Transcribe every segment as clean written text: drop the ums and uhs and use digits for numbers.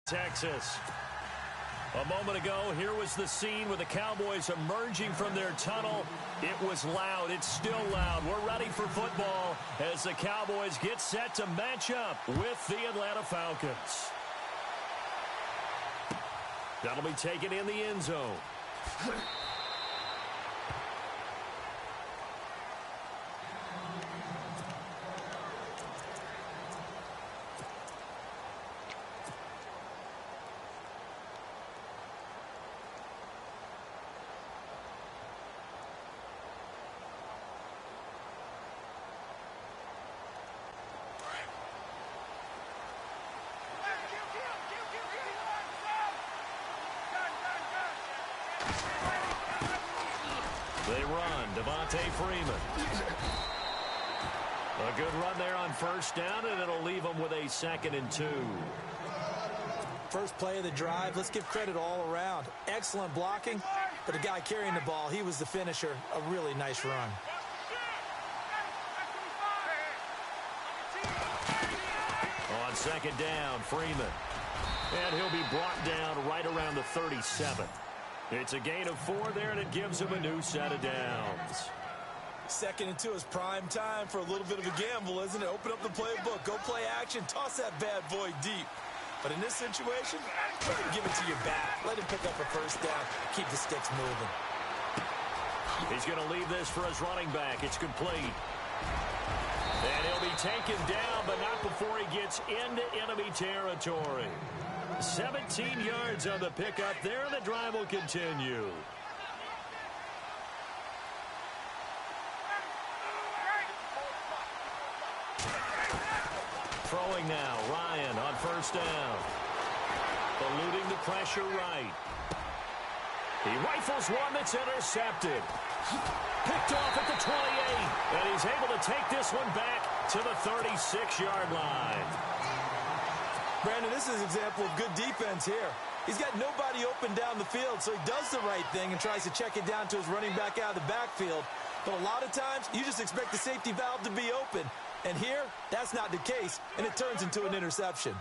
Texas. A moment ago, here was the scene with the Cowboys emerging from their tunnel. It was loud. It's still loud. We're ready for football as the Cowboys get set to match up with the Atlanta Falcons. That'll be taken in the end zone. They run, Freeman. A good run there on first down, and it'll leave them with a 2nd and 2. First play of the drive, let's give credit all around. Excellent blocking, but the guy carrying the ball, he was the finisher. A really nice run. On 2nd down, Freeman. And he'll be brought down right around the 37. It's a gain of 4 there, and it gives him a new set of downs. 2nd and 2 is prime time for a little bit of a gamble, isn't it? Open up the playbook, go play action, toss that bad boy deep. But in this situation, let him give it to your back. Let him pick up a first down, keep the sticks moving. He's going to leave this for his running back. It's complete. And he'll be taken down, but not before he gets into enemy territory. 17 yards on the pickup there, and the drive will continue. Throwing now, Ryan on first down. Eluding the pressure right. He rifles one that's intercepted. Picked off at the 28, and he's able to take this one back to the 36-yard line. Brandon, this is an example of good defense here. He's got nobody open down the field, so he does the right thing and tries to check it down to his running back out of the backfield. But a lot of times, you just expect the safety valve to be open. And here, that's not the case, and it turns into an interception.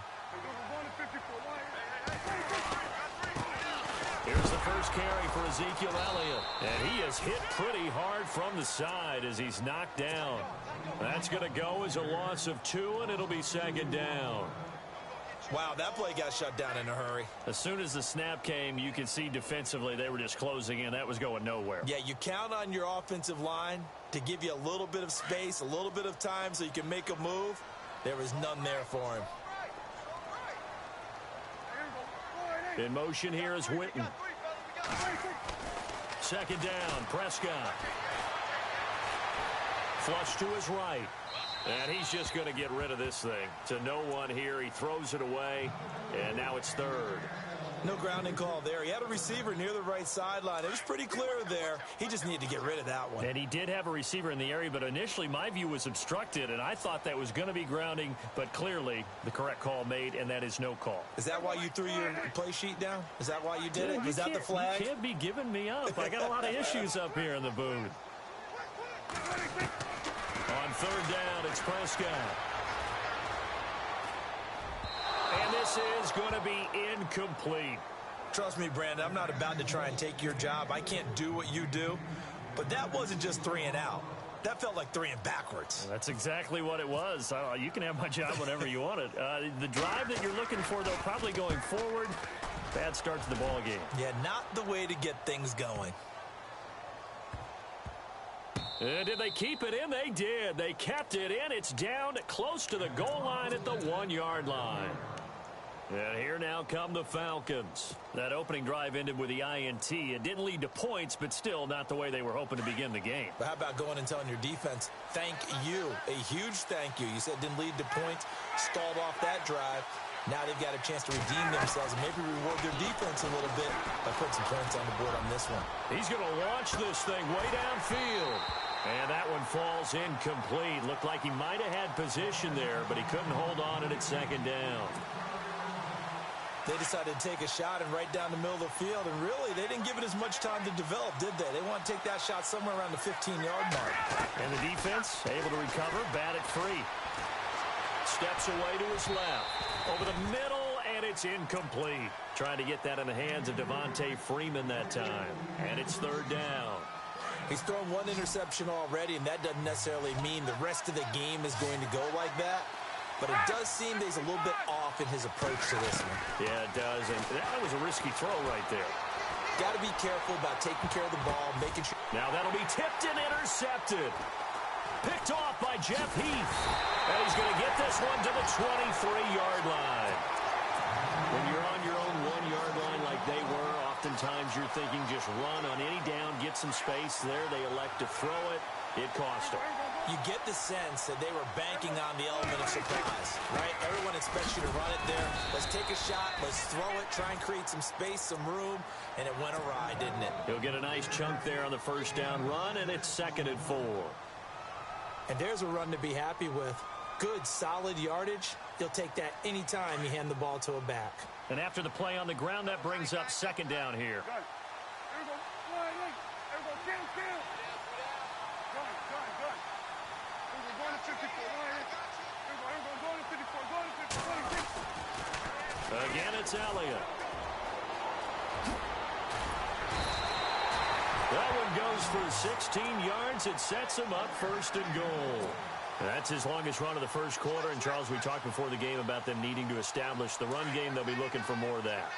Here's the first carry for Ezekiel Elliott. And he is hit pretty hard from the side as he's knocked down. That's going to go as a loss of 2, and it'll be 2nd down. Wow, that play got shut down in a hurry. As soon as the snap came, you could see defensively they were just closing in. That was going nowhere. Yeah, you count on your offensive line to give you a little bit of space, a little bit of time so you can make a move. There was none there for him. In motion here is Witten. 2nd down, Prescott. Flush to his right. And he's just going to get rid of this thing. To no one here. He throws it away, and now it's 3rd. No grounding call there. He had a receiver near the right sideline. It was pretty clear there. He just needed to get rid of that one. And he did have a receiver in the area, but initially my view was obstructed, and I thought that was going to be grounding, but clearly the correct call made, and that is no call. Is that why you threw your play sheet down? Is that why you did it? Was that the flag? You can't be giving me up. I got a lot of issues up here in the booth. On 3rd down, it's Prescott. And this is going to be incomplete. Trust me, Brandon, I'm not about to try and take your job. I can't do what you do. But that wasn't just 3 and out. That felt like 3 and backwards. That's exactly what it was. You can have my job whenever you want it. The drive that you're looking for, though, probably going forward. Bad start to the ball game. Yeah, not the way to get things going. Did they keep it in? They did. They kept it in. It's down close to the goal line at the 1-yard line. And here now come the Falcons. That opening drive ended with the INT. It didn't lead to points, but still not the way they were hoping to begin the game. But how about going and telling your defense, thank you, a huge thank you. You said it didn't lead to points, stalled off that drive. Now they've got a chance to redeem themselves and maybe reward their defense a little bit by putting some points on the board on this one. He's going to launch this thing way downfield. And that one falls incomplete. Looked like he might have had position there, but he couldn't hold on and it's 2nd down. They decided to take a shot and right down the middle of the field, and really, they didn't give it as much time to develop, did they? They want to take that shot somewhere around the 15-yard mark. And the defense able to recover, bat it free. Steps away to his left. Over the middle, and and it's incomplete. Trying to get that in the hands of Devontae Freeman that time. And it's third down. He's thrown one interception already, and that doesn't necessarily mean the rest of the game is going to go like that. But it does seem that he's a little bit off in his approach to this one. Yeah, it does. And that was a risky throw right there. Got to be careful about taking care of the ball, making sure. Now that'll be tipped and intercepted. Picked off by Jeff Heath. And he's going to get this one to the 23-yard line. When you're on your own 1-yard line like they were, oftentimes you're thinking just run on any down, get some space there. They elect to throw it. It cost them. You get the sense that they were banking on the element of surprise, right? Everyone expects you to run it there. Let's take a shot. Let's throw it. Try and create some space, some room. And it went awry, didn't it? He'll get a nice chunk there on the first down run, and it's 2nd and 4. And there's a run to be happy with. Good, solid yardage. You'll take that anytime you hand the ball to a back. And after the play on the ground, that brings up 2nd down here. Again, it's Elliott. That one goes for 16 yards. It sets him up 1st and goal. That's his longest run of the first quarter. And, Charles, we talked before the game about them needing to establish the run game. They'll be looking for more of that.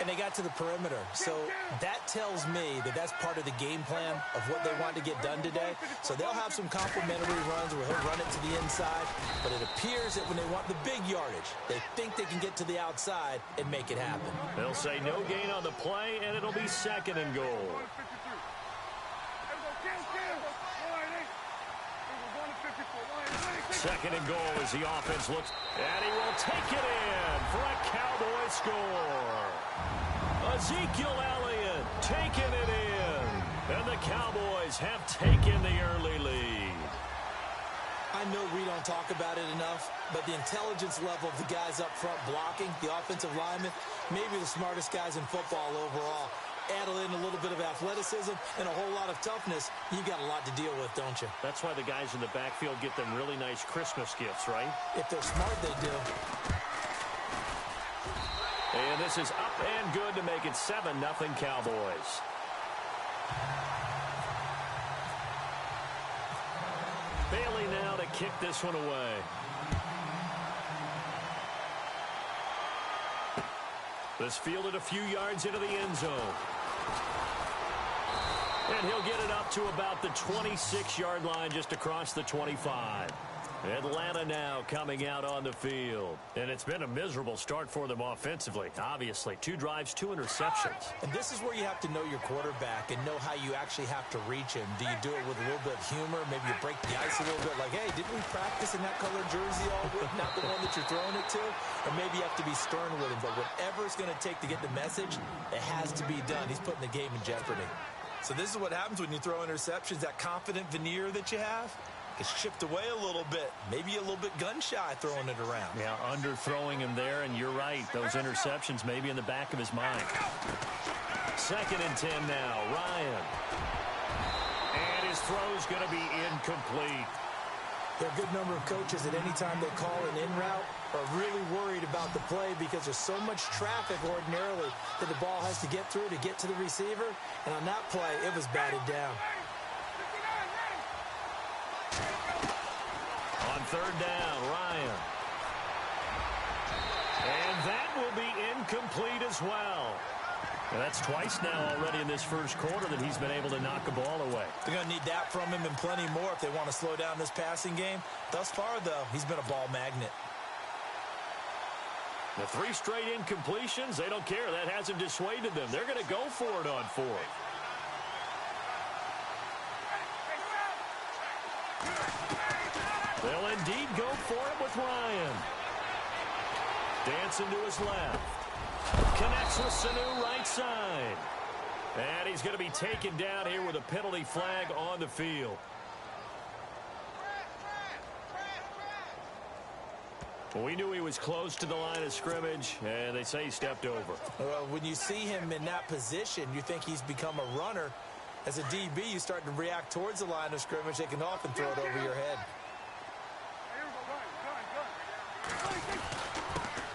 And they got to the perimeter. So that tells me that that's part of the game plan of what they want to get done today. So they'll have some complementary runs where he'll run it to the inside. But it appears that when they want the big yardage, they think they can get to the outside and make it happen. They'll say no gain on the play, and it'll be 2nd and goal. 2nd and goal as the offense looks. And he will take it in for a Cowboy score. Ezekiel Elliott taking it in. And the Cowboys have taken the early lead. I know we don't talk about it enough, but the intelligence level of the guys up front blocking, the offensive linemen, maybe the smartest guys in football overall. Add in a little bit of athleticism and a whole lot of toughness, you got a lot to deal with, don't you? That's why the guys in the backfield get them really nice Christmas gifts, right? If they're smart, they do. And this is up and good to make it 7-0 Cowboys. Bailey now to kick this one away. This fielded a few yards into the end zone. And he'll get it up to about the 26-yard line, just across the 25. Atlanta now coming out on the field. And it's been a miserable start for them offensively, obviously. 2 drives, 2 interceptions. And this is where you have to know your quarterback and know how you actually have to reach him. Do you do it with a little bit of humor? Maybe you break the ice a little bit, like, hey, didn't we practice in that color jersey all week? Not the one that you're throwing it to? Or maybe you have to be stern with him. But whatever it's going to take to get the message, it has to be done. He's putting the game in jeopardy. So this is what happens when you throw interceptions, that confident veneer that you have. It's chipped away a little bit. Maybe a little bit gun-shy throwing it around. Yeah, underthrowing him there, and you're right. Those interceptions may be in the back of his mind. 2nd and 10 now. Ryan. And his throw's going to be incomplete. There are a good number of coaches that any time they call an in route are really worried about the play because there's so much traffic ordinarily that the ball has to get through to get to the receiver. And on that play, it was batted down. On 3rd down, Ryan. And that will be incomplete as well. And that's twice now already in this first quarter that he's been able to knock a ball away. They're going to need that from him and plenty more if they want to slow down this passing game. Thus far, though, he's been a ball magnet. The 3 straight incompletions, they don't care. That hasn't dissuaded them. They're going to go for it on 4th. They'll indeed go for it with Ryan. Dancing to his left. Connects with Sanu right side. And he's going to be taken down here with a penalty flag on the field. Well, we knew he was close to the line of scrimmage, and they say he stepped over. Well, when you see him in that position, you think he's become a runner. As a DB, you start to react towards the line of scrimmage. They can often throw it over your head.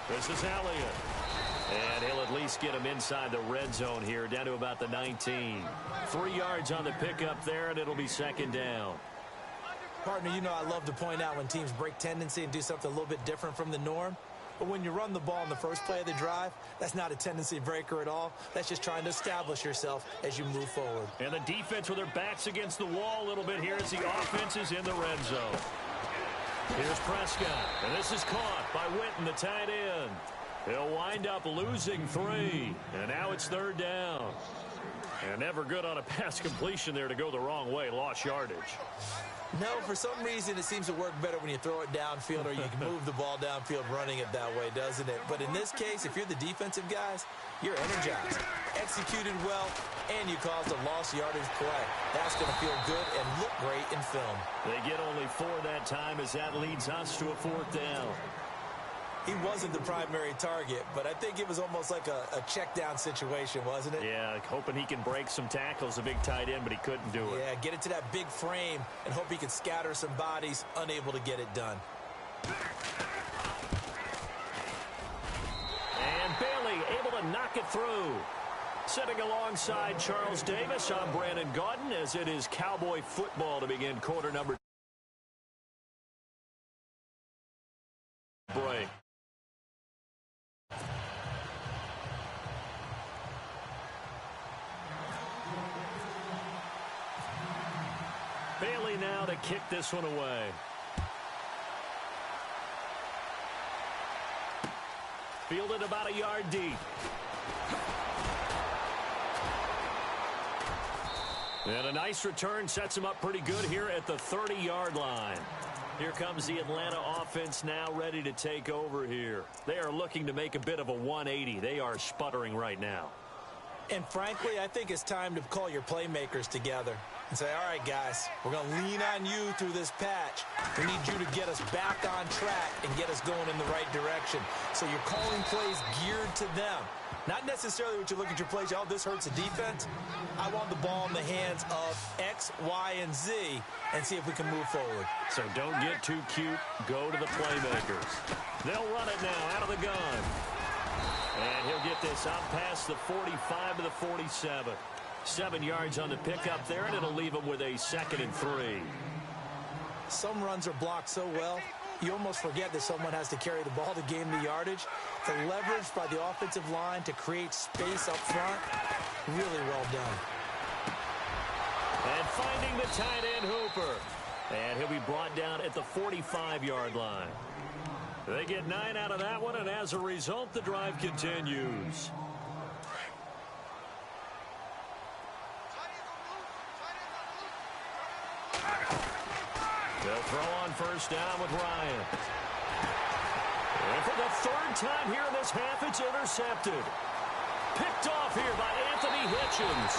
This is Elliott. And he'll at least get him inside the red zone here, down to about the 19. 3 yards on the pickup there, and it'll be second down. Partner, you know I love to point out when teams break tendency and do something a little bit different from the norm. But when you run the ball in the first play of the drive, that's not a tendency breaker at all. That's just trying to establish yourself as you move forward. And the defense with their backs against the wall a little bit here as the offense is in the red zone. Here's Prescott, and this is caught by Witten, the tight end. He'll wind up losing 3, and now it's third down. And never good on a pass completion there to go the wrong way, lost yardage. No, for some reason, it seems to work better when you throw it downfield or you can move the ball downfield running it that way, doesn't it? But in this case, if you're the defensive guys, you're energized, executed well, and you caused a lost yardage play. That's going to feel good and look great in film. They get only 4 that time as that leads us to a 4th down. He wasn't the primary target, but I think it was almost like a check down situation, wasn't it? Yeah, hoping he can break some tackles, a big tight end, but he couldn't do it. Yeah, get it to that big frame and hope he can scatter some bodies, unable to get it done. And Bailey able to knock it through. Sitting alongside Charles Davis, I'm Brandon Gaudin as it is Cowboy football to begin quarter number. Break. Bailey now to kick this one away. Fielded about a yard deep. And a nice return sets him up pretty good here at the 30-yard line. Here comes the Atlanta offense now ready to take over here. They are looking to make a bit of a 180. They are sputtering right now. And frankly, I think it's time to call your playmakers together and say, all right, guys, we're going to lean on you through this patch. We need you to get us back on track and get us going in the right direction. So you're calling plays geared to them. Not necessarily what you look at your plays, oh, this hurts the defense. I want the ball in the hands of X, Y, and Z and see if we can move forward. So don't get too cute. Go to the playmakers. They'll run it now out of the gun. And he'll get this out past the 45 to the 47. 7 yards on the pickup there, and it'll leave him with a 2nd and 3. Some runs are blocked so well, you almost forget that someone has to carry the ball to gain the yardage. The leverage by the offensive line to create space up front, really well done. And finding the tight end Hooper. And he'll be brought down at the 45-yard line. They get 9 out of that one, and as a result, the drive continues. They'll throw on first down with Ryan. And for the 3rd time here in this half, it's intercepted. Picked off here by Anthony Hitchens.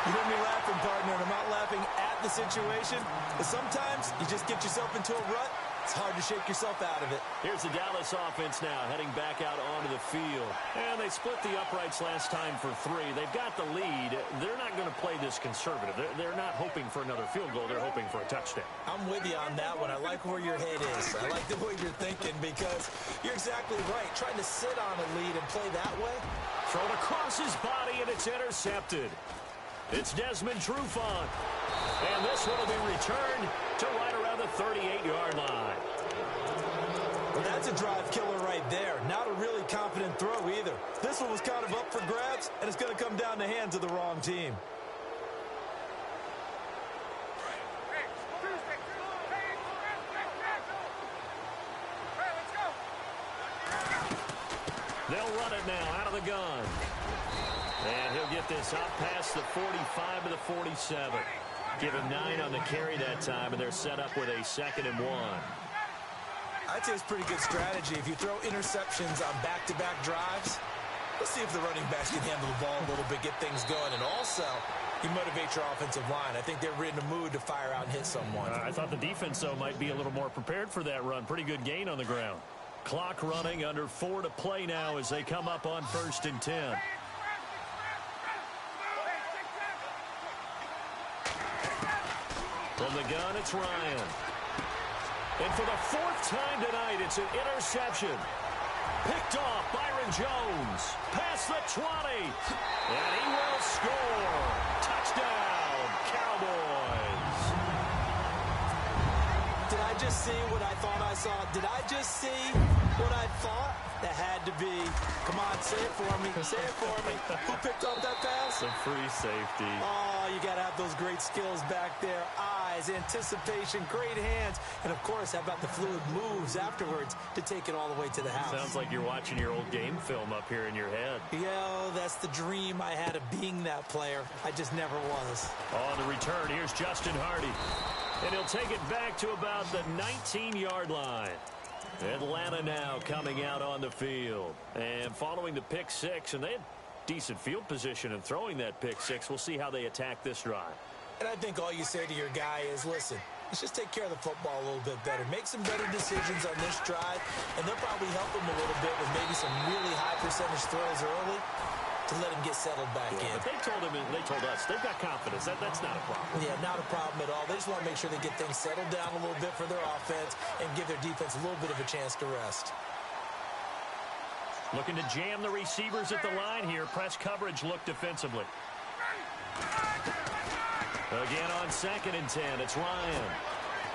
You hear me laughing, partner, and I'm not laughing at the situation, but sometimes you just get yourself into a rut. It's hard to shake yourself out of it. Here's the Dallas offense now heading back out onto the field. And they split the uprights last time for 3. They've got the lead. They're not going to play this conservative. They're not hoping for another field goal. They're hoping for a touchdown. I'm with you on that one. I like where your head is. I like the way you're thinking because you're exactly right. Trying to sit on a lead and play that way. Thrown across his body, and it's intercepted. It's Desmond Trufant. And this one will be returned to right around the 38-yard line. Well, that's a drive killer right there. Not a really confident throw either. This one was kind of up for grabs, and it's going to come down the hands of the wrong team. They'll run it now out of the gun. And he'll get this out past the 45 to the 47. Give him 9 on the carry that time, and they're set up with a 2nd and 1. I'd say it's pretty good strategy. If you throw interceptions on back-to-back drives, let's see if the running backs can handle the ball a little bit, get things going. And also, you motivate your offensive line. I think they're in a mood to fire out and hit someone. I thought the defense, though, might be a little more prepared for that run. Pretty good gain on the ground. Clock running, under 4 to play now as they come up on 1st and 10. From the gun, it's Ryan. And for the 4th time tonight, it's an interception. Picked off, Byron Jones. Past the 20. And he will score. Touchdown, Cowboys. Did I just see what I thought I saw? Did I just see what I thought? That had to be. Come on, say it for me. Say it for me. Who picked up that pass? A free safety. Oh, you got to have those great skills back there. Eyes, anticipation, great hands. And, of course, how about the fluid moves afterwards to take it all the way to the house? Sounds like you're watching your old game film up here in your head. Yeah, that's the dream I had of being that player. I just never was. On the return, here's Justin Hardy. And he'll take it back to about the 19-yard line. Atlanta now coming out on the field. And following the pick six, and they had decent field position in throwing that pick six. We'll see how they attack this drive. And I think all you say to your guy is, listen, let's just take care of the football a little bit better. Make some better decisions on this drive, and they'll probably help him a little bit with maybe some really high percentage throws early to let him get settled back in. But they told us, they've got confidence. That's not a problem. Yeah, not a problem at all. They just want to make sure they get things settled down a little bit for their offense and give their defense a little bit of a chance to rest. Looking to jam the receivers at the line here. Press coverage look defensively. Again on 2nd and 10, it's Ryan.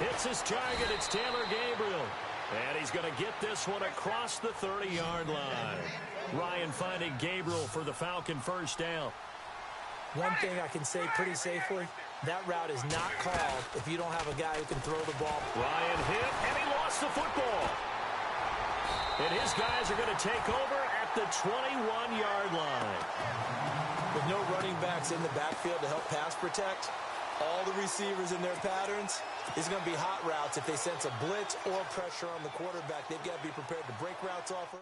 Hits his target, it's Taylor Gabriel. And he's going to get this one across the 30-yard line. Ryan finding Gabriel for the Falcon first down. One thing I can say pretty safely, that route is not called if you don't have a guy who can throw the ball. Ryan hit, and he lost the football. And his guys are going to take over at the 21-yard line. With no running backs in the backfield to help pass protect, all the receivers in their patterns, it's going to be hot routes if they sense a blitz or pressure on the quarterback. They've got to be prepared to break routes off.